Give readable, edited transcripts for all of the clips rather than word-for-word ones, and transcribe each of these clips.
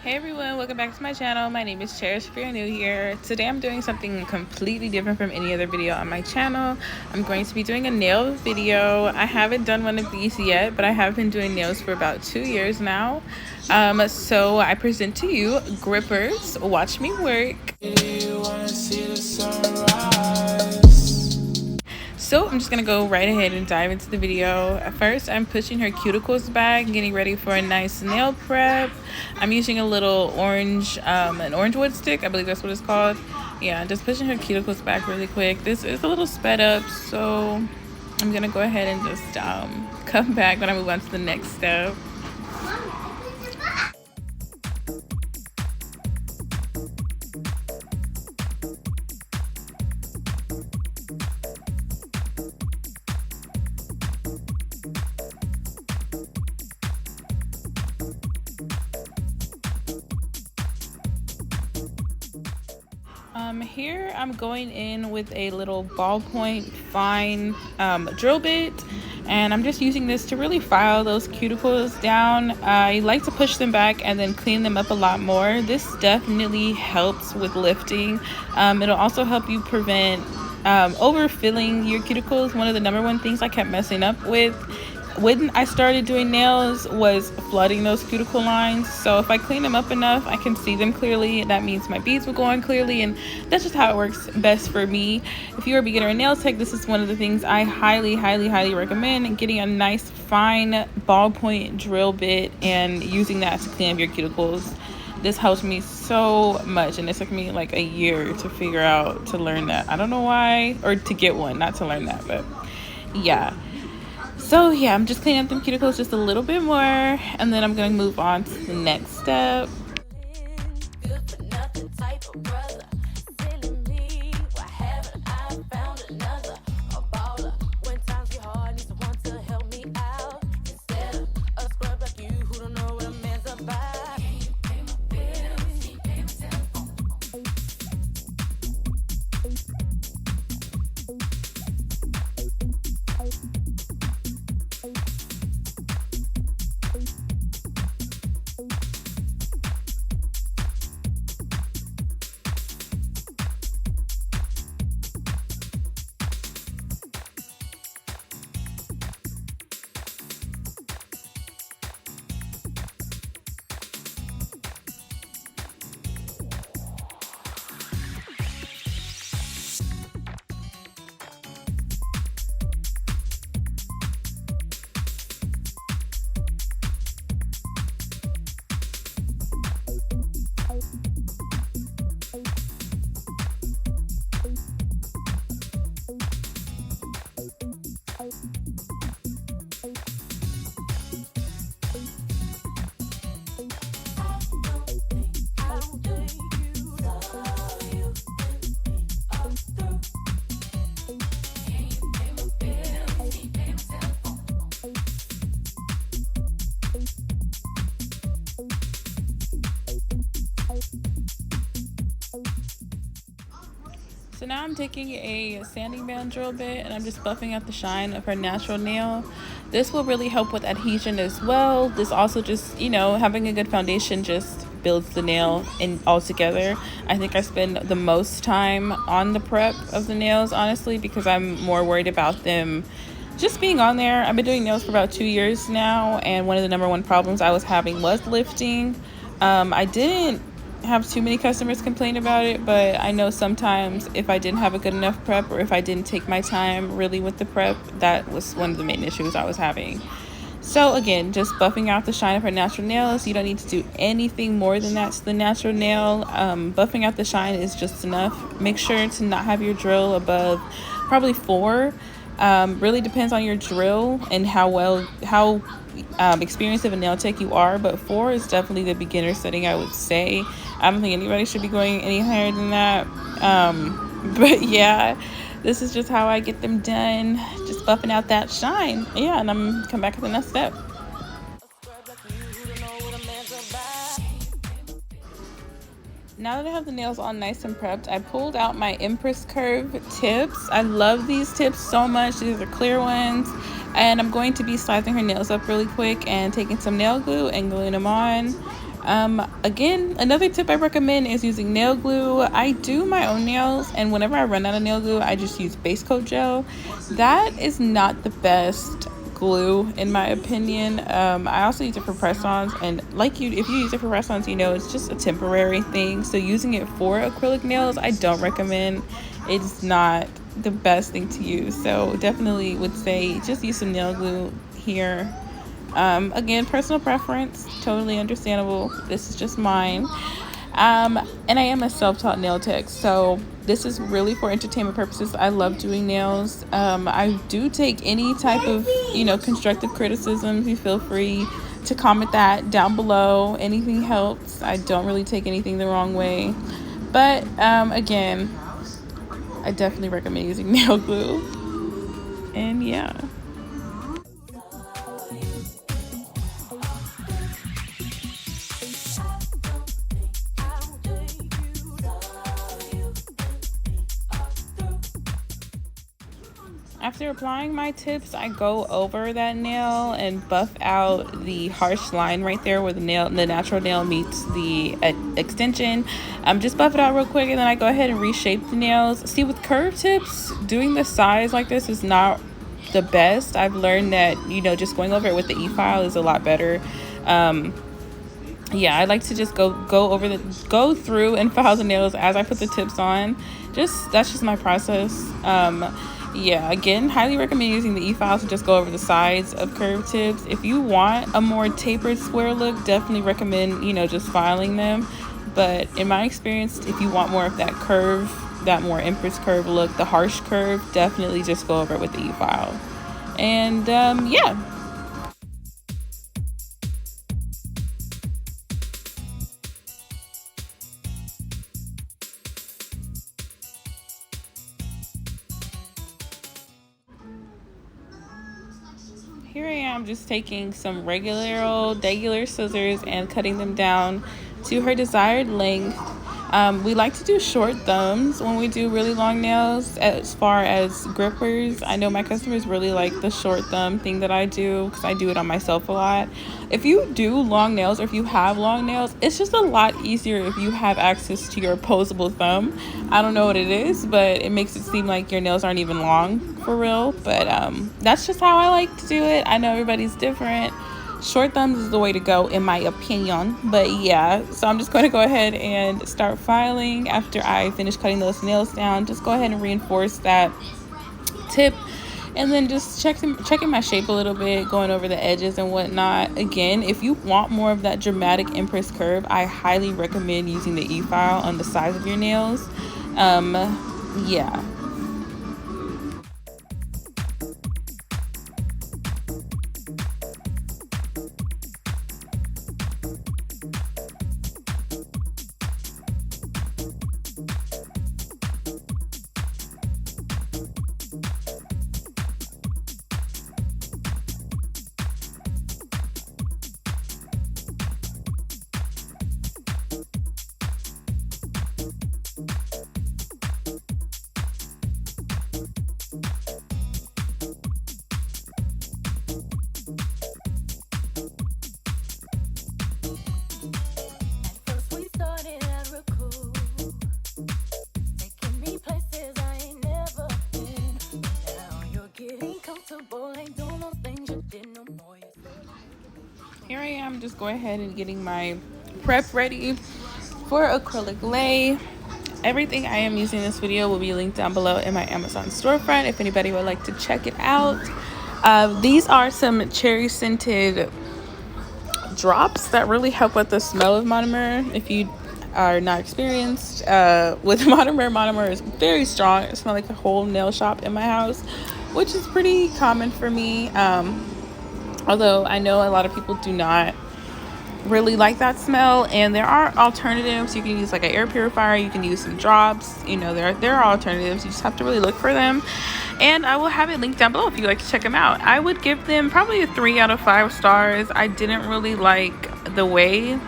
Hey everyone, welcome back to my channel. My name is Cherish if you're new here. Today I'm doing something completely different from any other video on my channel. I'm going to be doing a nail video. I haven't done one of these yet, but I have been doing nails for about 2 years now. So I present to you Grippperz. Watch me work. So I'm just gonna go right ahead and dive into the video. At first, I'm pushing her cuticles back, getting ready for a nice nail prep. I'm using a little orange, an orange wood stick, I believe that's what it's called. Yeah, just pushing her cuticles back really quick. This is a little sped up, so I'm gonna go ahead and just come back when I move on to the next step. Here I'm going in with a little ballpoint fine drill bit, and I'm just using this to really file those cuticles down. I like to push them back and then clean them up a lot more. This definitely helps with lifting. It'll also help you prevent overfilling your cuticles. One of the #1 things I kept messing up with when I started doing nails was flooding those cuticle lines. So if I clean them up enough, I can see them clearly. That means my beads will go on clearly, and that's just how it works best for me. If you're a beginner in nail tech, this is one of the things I highly recommend, getting a nice fine ballpoint drill bit and using that to clean up your cuticles. This helps me so much, and it took me like a year to figure out to learn that. I don't know why, or to get one, not to learn that, but yeah. So yeah, I'm just cleaning up them cuticles just a little bit more, and then I'm gonna move on to the next step. So now I'm taking a sanding band drill bit and I'm just buffing out the shine of her natural nail. This will really help with adhesion as well. This also just, having a good foundation just builds the nail in all together. I think I spend the most time on the prep of the nails, honestly, because I'm more worried about them just being on there. I've been doing nails for about 2 years now, and one of the #1 problems I was having was lifting. I didn't have too many customers complain about it, but I know sometimes if I didn't have a good enough prep, or if I didn't take my time really with the prep, that was one of the main issues I was having. So again, just buffing out the shine of her natural nails. You don't need to do anything more than that to the natural nail. Buffing out the shine is just enough. Make sure to not have your drill above probably 4. Really depends on your drill and how experienced of a nail tech you are, but 4 is definitely the beginner setting, I would say. I don't think anybody should be going any higher than that. But yeah, this is just how I get them done, just buffing out that shine. Yeah, and I'm come back to the next step. Now that I have the nails all nice and prepped, I pulled out my Empress Curve tips. I love these tips so much. These are clear ones. And I'm going to be slicing her nails up really quick and taking some nail glue and gluing them on. Again, another tip I recommend is using nail glue. I do my own nails, and whenever I run out of nail glue, I just use base coat gel. That is not the best glue in my opinion. I also use it for press-ons, and if you use it for press-ons, it's just a temporary thing. So using it for acrylic nails, I don't recommend. It's not the best thing to use. So definitely would say just use some nail glue here. Again, personal preference, totally understandable. This is just mine. And I am a self-taught nail tech, so this is really for entertainment purposes. I love doing nails. I do take any type of, constructive criticism. You feel free to comment that down below. Anything helps. I don't really take anything the wrong way. But again, I definitely recommend using nail glue. And yeah. After applying my tips, I go over that nail and buff out the harsh line right there where the natural nail meets the extension. Just buff it out real quick, and then I go ahead and reshape the nails. See, with curved tips, doing the size like this is not the best. I've learned that, just going over it with the e-file is a lot better. Yeah, I like to just go through and file the nails as I put the tips on. That's just my process. Yeah, again, highly recommend using the e-file to just go over the sides of curved tips. If you want a more tapered square look, definitely recommend, just filing them. But in my experience, if you want more of that curve, that more empress curve look, the harsh curve, definitely just go over it with the e-file. And yeah. Here I am just taking some regular scissors and cutting them down to her desired length. We like to do short thumbs when we do really long nails. As far as grippers, I know my customers really like the short thumb thing that I do because I do it on myself a lot. If you do long nails, or if you have long nails, it's just a lot easier if you have access to your opposable thumb. I don't know what it is, but it makes it seem like your nails aren't even long for real. But that's just how I like to do it. I know everybody's different. Short thumbs is the way to go in my opinion. But yeah, so I'm just going to go ahead and start filing. After I finish cutting those nails down, just go ahead and reinforce that tip, and then just checking my shape a little bit, going over the edges and whatnot. Again, if you want more of that dramatic empress curve, I highly recommend using the e-file on the sides of your nails. Yeah. Here I am just going ahead and getting my prep ready for acrylic lay. Everything I am using in this video will be linked down below in my Amazon storefront if anybody would like to check it out. These are some cherry scented drops that really help with the smell of monomer. If you are not experienced with monomer is very strong. It smells like the whole nail shop in my house, which is pretty common for me. Although I know a lot of people do not really like that smell, and there are alternatives. You can use like an air purifier, you can use some drops, there are alternatives. You just have to really look for them, and I will have it linked down below if you'd like to check them out. I would give them probably a 3 out of 5 stars. I didn't really like the way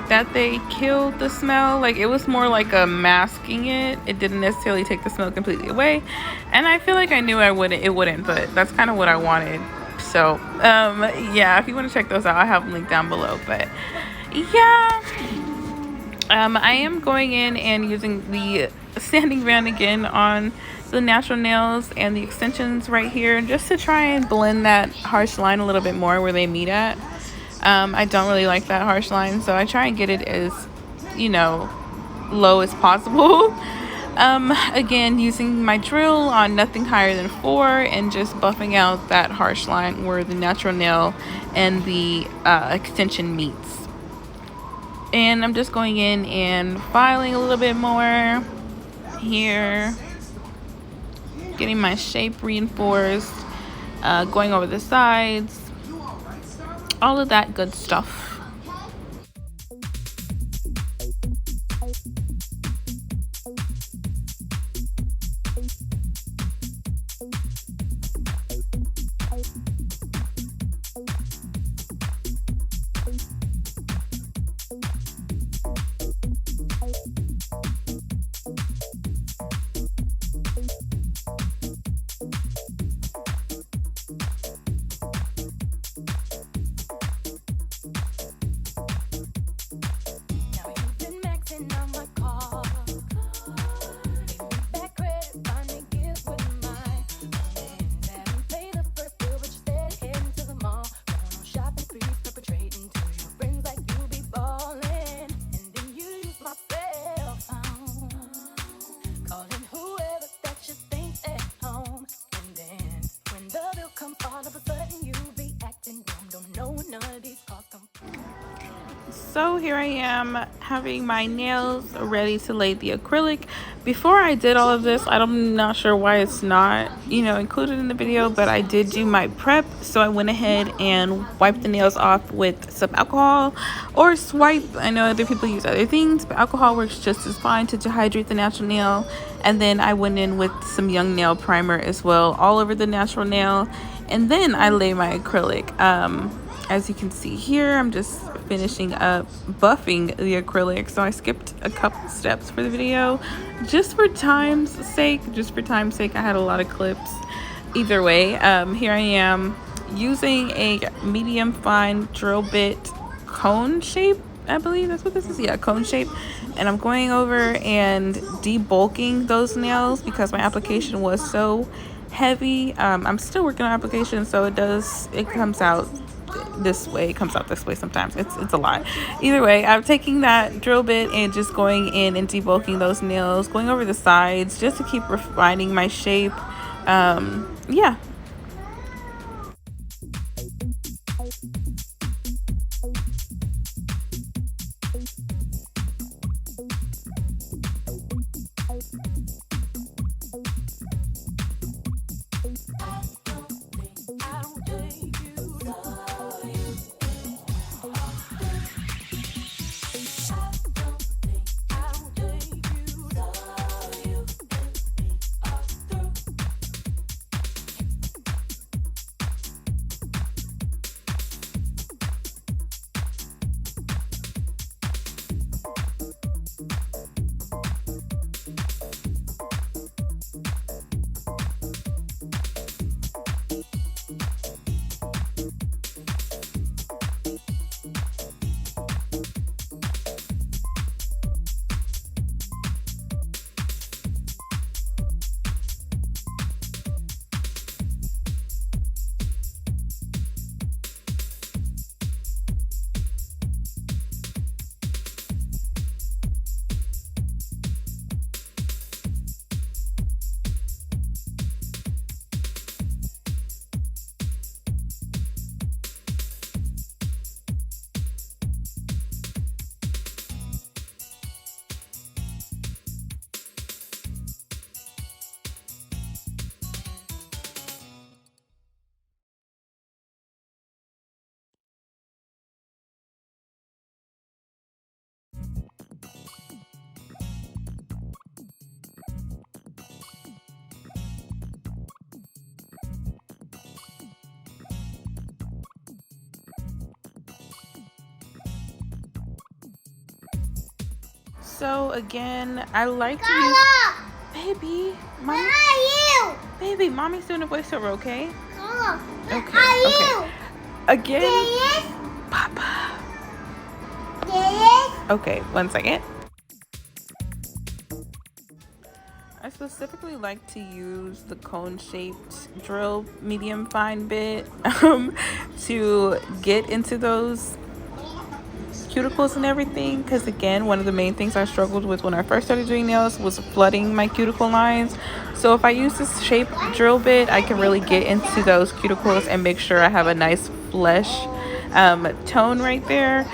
that they killed the smell. Like, it was more like a masking it didn't necessarily take the smell completely away, and I feel like I knew it wouldn't, but that's kind of what I wanted. So yeah, if you want to check those out, I have them linked down below. But Yeah, I am going in and using the sanding band again on the natural nails and the extensions right here, just to try and blend that harsh line a little bit more where they meet at. I don't really like that harsh line, so I try and get it as, you know, low as possible. Again, using my drill on nothing higher than 4 and just buffing out that harsh line where the natural nail and the extension meets. And I'm just going in and filing a little bit more here, getting my shape reinforced, going over the sides, all of that good stuff. So here I am having my nails ready to lay the acrylic. Before I did all of this, I'm not sure why it's not, included in the video, but I did do my prep. So I went ahead and wiped the nails off with some alcohol or swipe. I know other people use other things, but alcohol works just as fine to dehydrate the natural nail. And then I went in with some Young Nail primer as well, all over the natural nail. And then I lay my acrylic. As you can see here, I'm just finishing up buffing the acrylic, so I skipped a couple steps for the video just for time's sake. I had a lot of clips. Either way, here I am using a medium fine drill bit cone shape. I believe that's what this is. Yeah, cone shape. And I'm going over and debulking those nails because my application was so heavy. I'm still working on application, so it comes out this way, sometimes. It's a lot. Either way, I'm taking that drill bit and just going in and debulking those nails, going over the sides just to keep refining my shape. Yeah. So again, I like to use... Baby, mommy... Baby, mommy's doing a voiceover, okay? Okay. Again, Papa. Okay, one second. I specifically like to use the cone-shaped drill medium fine bit to get into those cuticles and everything, because again, one of the main things I struggled with when I first started doing nails was flooding my cuticle lines. So if I use this shape drill bit, I can really get into those cuticles and make sure I have a nice flesh tone right there.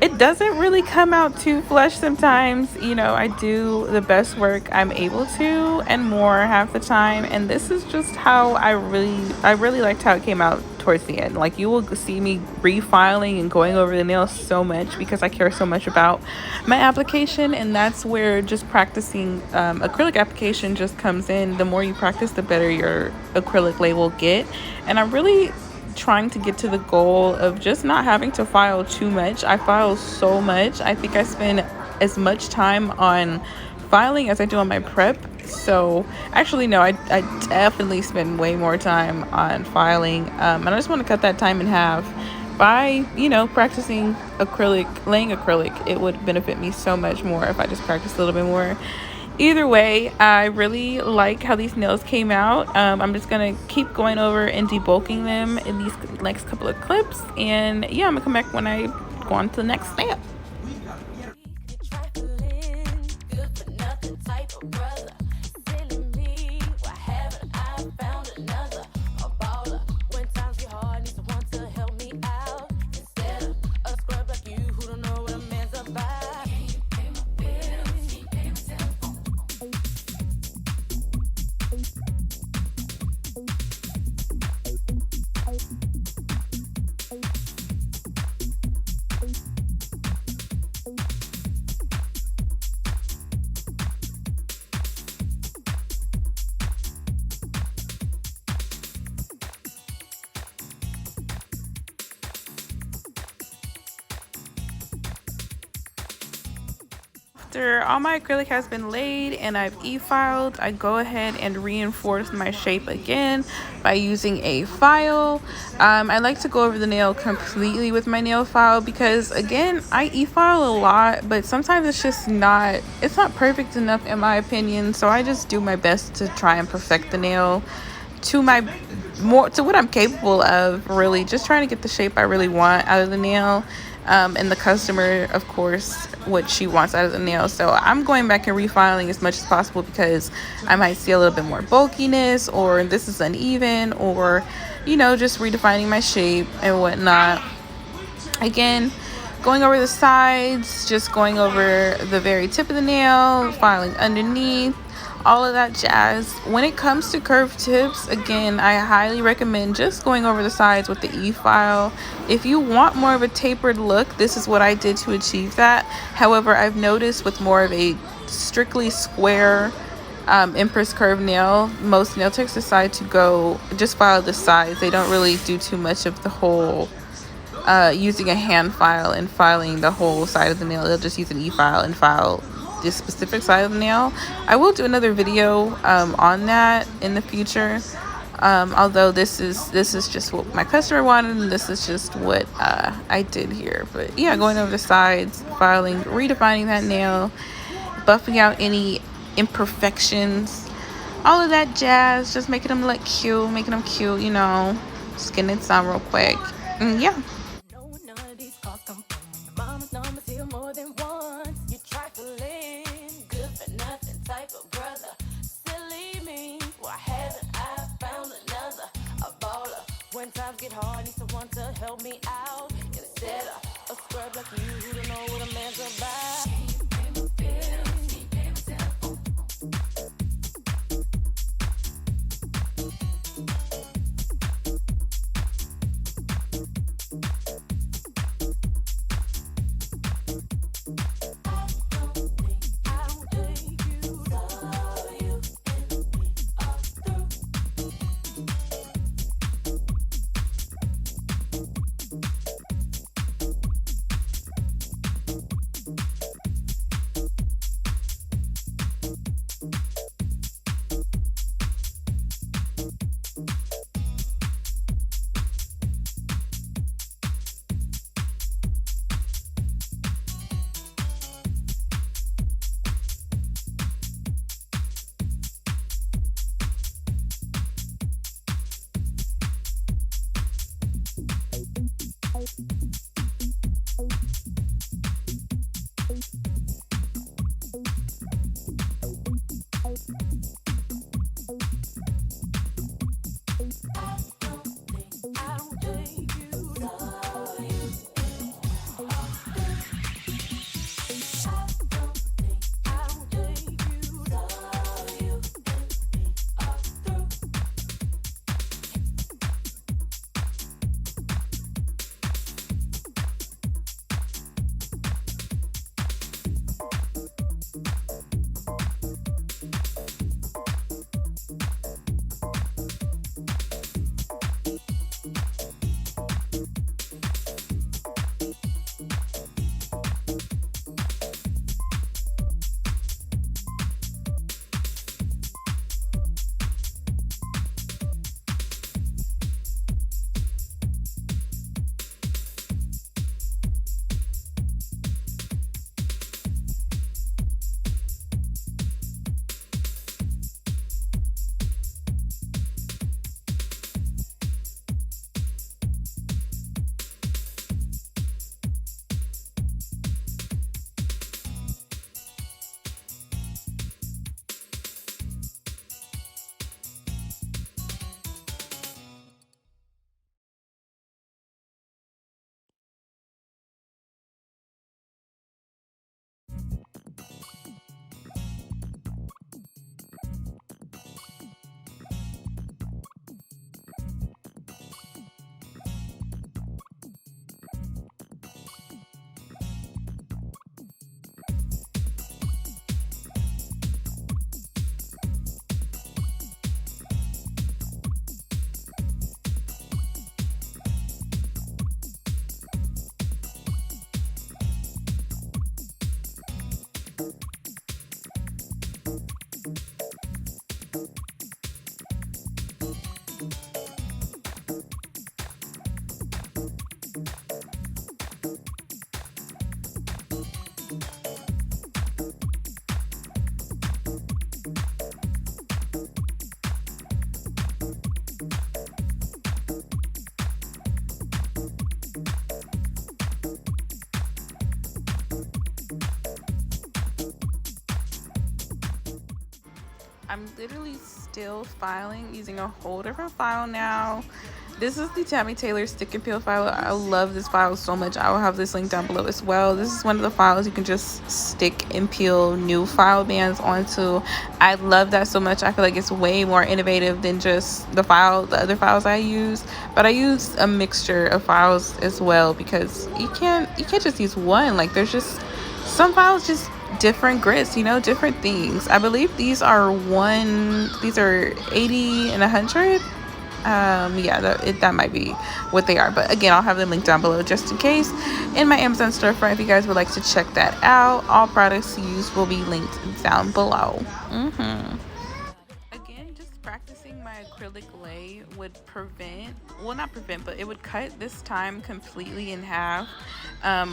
It doesn't really come out too flush sometimes. You know, I do the best work I'm able to and more half the time, and this is just how I really liked how it came out towards the end. Like, you will see me refiling and going over the nails so much because I care so much about my application, and that's where just practicing acrylic application just comes in. The more you practice, the better your acrylic lay will get, and I'm really trying to get to the goal of just not having to file too much. I file so much. I think I spend as much time on filing as I do on my prep. So actually no, I definitely spend way more time on filing, and I just want to cut that time in half by, you know, practicing acrylic, laying acrylic. It would benefit me so much more if I just practiced a little bit more. Either way, I really like how these nails came out. I'm just gonna keep going over and debulking them in these next couple of clips, and yeah, I'm gonna come back when I go on to the next step. After all my acrylic has been laid and I've e-filed, I go ahead and reinforce my shape again by using a file. I like to go over the nail completely with my nail file because, again, I e-file a lot, but sometimes it's not perfect enough in my opinion. So I just do my best to try and perfect the nail to what I'm capable of, really just trying to get the shape I really want out of the nail. And the customer, of course, what she wants out of the nail. So I'm going back and refiling as much as possible because I might see a little bit more bulkiness, or this is uneven, or, you know, just redefining my shape and whatnot. Again, going over the sides, just going over the very tip of the nail, filing underneath, all of that jazz. When it comes to curved tips, again, I highly recommend just going over the sides with the e-file. If you want more of a tapered look, this is what I did to achieve that. However, I've noticed with more of a strictly square empress curve nail, most nail techs decide to go just file the sides. They don't really do too much of the whole using a hand file and filing the whole side of the nail. They'll just use an e-file and file this specific side of the nail. I will do another video on that in the future, although this is just what my customer wanted, and this is just what I did here. But yeah, going over the sides, filing, redefining that nail, buffing out any imperfections, all of that jazz, just making them look cute, you know, just getting it done real quick. And yeah. When times get hard, need someone to help me out instead of a scrub like you who don't know what a man's about. I'm literally still filing using a whole different file now. This is the Tammy Taylor stick and peel file. I love this file so much. I will have this link down below as well. This is one of the files you can just stick and peel new file bands onto. I love that so much. I feel like it's way more innovative than just the other files I use. But I use a mixture of files as well, because you can't just use one. Like, there's just some files just different grits, you know, different things. I believe these are 80 and 100. Yeah, that might be what they are, but again, I'll have them linked down below just in case in my Amazon storefront if you guys would like to check that out. All products used will be linked down below. Again, just practicing my acrylic lay would not prevent, but it would cut this time completely in half.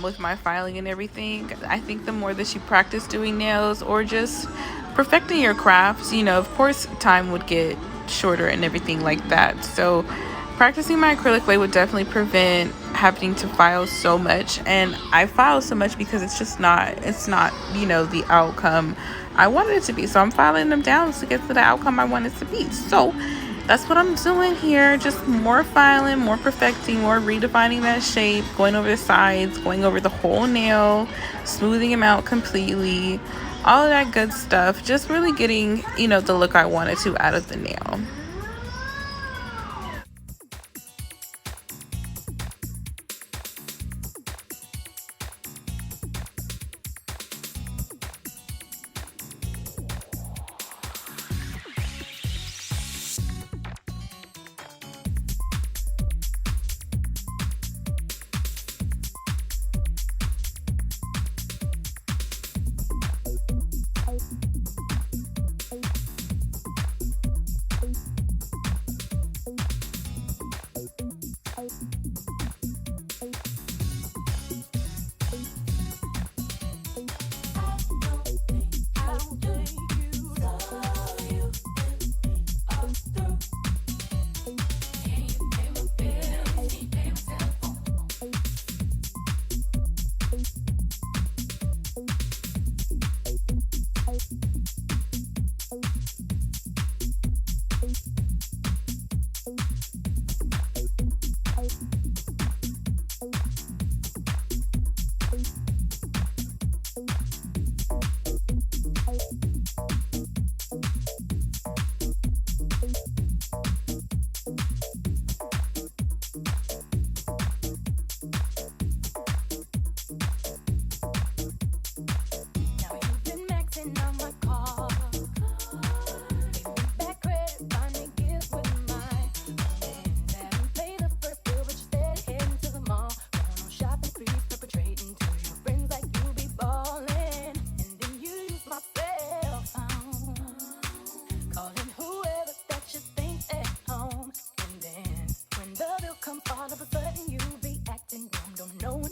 With my filing and everything, I think the more that you practice doing nails or just perfecting your crafts, you know, of course time would get shorter and everything like that. So practicing my acrylic way would definitely prevent having to file so much. And I file so much because it's not, you know, the outcome I wanted it to be. So I'm filing them down to get to the outcome I want it to be. So that's what I'm doing here. Just more filing, more perfecting, more redefining that shape, going over the sides, going over the whole nail, smoothing them out completely, all of that good stuff. Just really getting, you know, the look I wanted to out of the nail.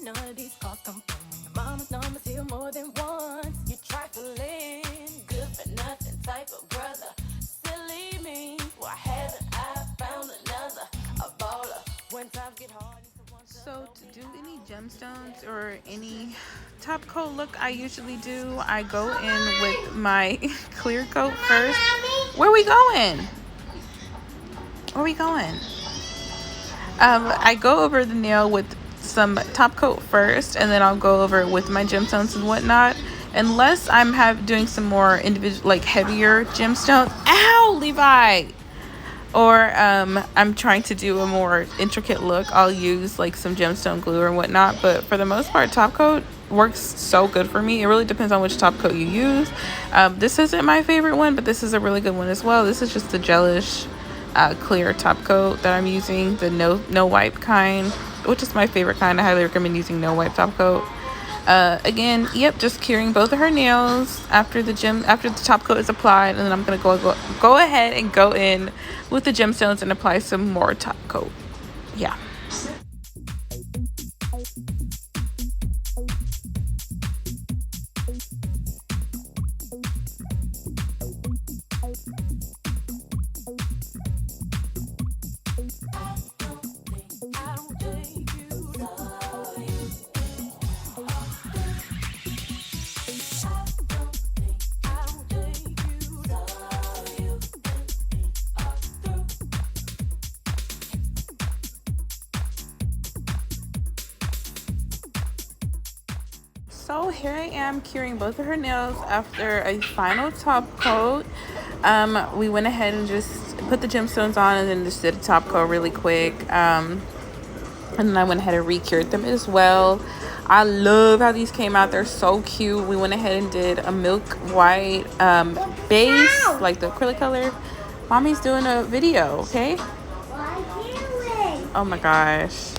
none of these calls come from when your mama's numbers here more than once. You trifling, good for nothing type of brother. Silly me, why haven't I found another? A baller. When times get hard. So to do any gemstones or any top coat look I usually do, I go in with my clear coat first. Where we going? Where we going? I go over the nail with some top coat first, and then I'll go over it with my gemstones and whatnot. Unless I'm doing some more individual, like heavier gemstones. Ow, Levi! Or I'm trying to do a more intricate look, I'll use like some gemstone glue or whatnot. But for the most part, top coat works so good for me. It really depends on which top coat you use. This isn't my favorite one, but this is a really good one as well. This is just the gelish clear top coat that I'm using, the no wipe kind, which is my favorite kind. I highly recommend using no wipe top coat. Again, yep, just curing both of her nails after the top coat is applied, and then I'm gonna go ahead and go in with the gemstones and apply some more top coat. Yeah. So here I am curing both of her nails after a final top coat. We went ahead and just put the gemstones on and then just did a top coat really quick. And then I went ahead and re-cured them as well. I love how these came out. They're so cute. We went ahead and did a milk white base, like the acrylic color. Mommy's doing a video, okay? Oh my gosh.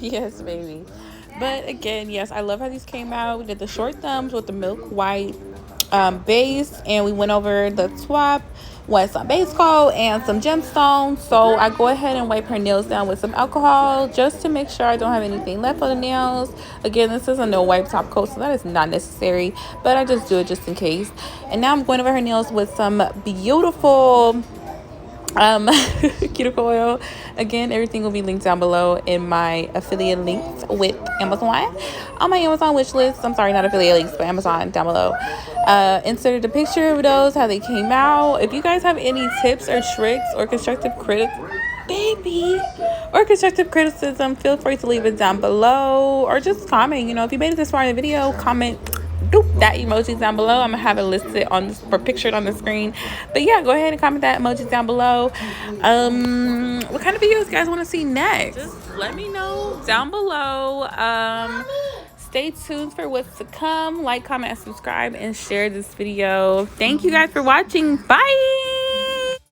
Yes, baby. But again, yes, I love how these came out. We did the short thumbs with the milk white base, and we went over the swap with some base coat and some gemstones. So I go ahead and wipe her nails down with some alcohol just to make sure I don't have anything left on the nails. Again, this is a no wipe top coat, so that is not necessary, but I just do it just in case. And now I'm going over her nails with some beautiful cuticle oil. Again, everything will be linked down below in my affiliate links with Amazon on my Amazon wish list. I'm sorry, not affiliate links, but Amazon down below. Inserted a picture of those, how they came out. If you guys have any tips or tricks or constructive criticism, feel free to leave it down below or just comment. You know, if you made it this far in the video, comment that emoji down below. I'm gonna have it listed on this or pictured on the screen. But yeah, go ahead and comment that emoji down below. What kind of videos you guys want to see next? Just let me know down below. Stay tuned for what's to come. Like, comment, and subscribe, and share this video. Thank you guys for watching. Bye.